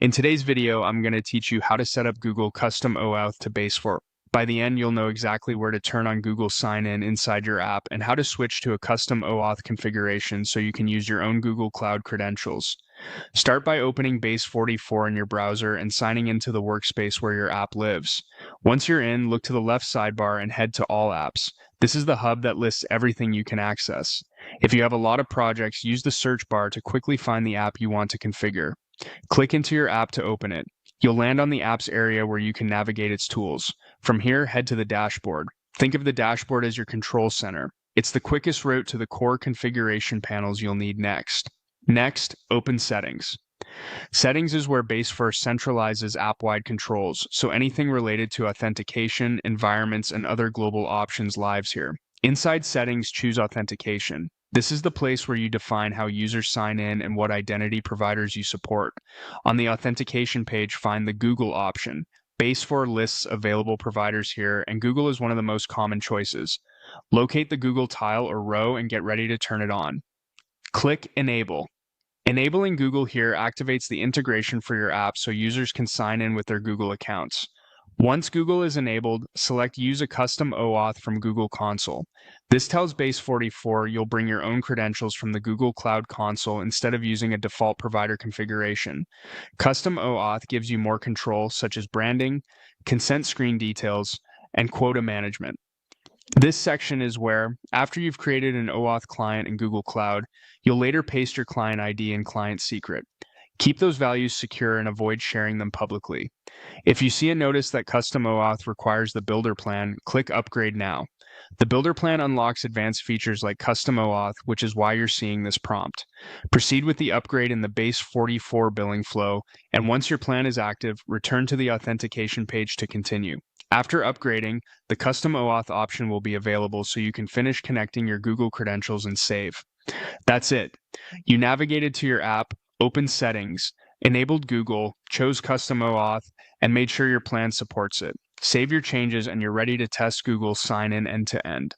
In today's video, I'm going to teach you how to set up Google Custom Oauth to Base44. By the end, you'll know exactly where to turn on Google Sign-In inside your app and how to switch to a custom OAuth configuration so you can use your own Google Cloud credentials. Start by opening Base44 in your browser and signing into the workspace where your app lives. Once you're in, look to the left sidebar and head to All Apps. This is the hub that lists everything you can access. If you have a lot of projects, use the search bar to quickly find the app you want to configure. Click into your app to open it. You'll land on the apps area where you can navigate its tools. From here, head to the dashboard. Think of the dashboard as your control center. It's the quickest route to the core configuration panels you'll need next. Next, open Settings. Settings is where Base44 centralizes app-wide controls, so anything related to authentication, environments, and other global options lives here. Inside Settings, choose Authentication. This is the place where you define how users sign in and what identity providers you support. On the Authentication page, find the Google option. Base44 lists available providers here, and Google is one of the most common choices. Locate the Google tile or row and get ready to turn it on. Click Enable. Enabling Google here activates the integration for your app so users can sign in with their Google accounts. Once Google is enabled, select Use a Custom OAuth from Google Console. This tells Base44 you'll bring your own credentials from the Google Cloud Console instead of using a default provider configuration. Custom OAuth gives you more control, such as branding, consent screen details, and quota management. This section is where, after you've created an OAuth client in Google Cloud, you'll later paste your client ID and client secret. Keep those values secure and avoid sharing them publicly. If you see a notice that Custom OAuth requires the Builder plan, click Upgrade Now. The Builder plan unlocks advanced features like Custom OAuth, which is why you're seeing this prompt. Proceed with the upgrade in the Base44 billing flow, and once your plan is active, return to the Authentication page to continue. After upgrading, the Custom OAuth option will be available so you can finish connecting your Google credentials and save. That's it. You navigated to your app, opened Settings, enabled Google, chose Custom OAuth, and made sure your plan supports it. Save your changes and you're ready to test Google Sign-In end-to-end.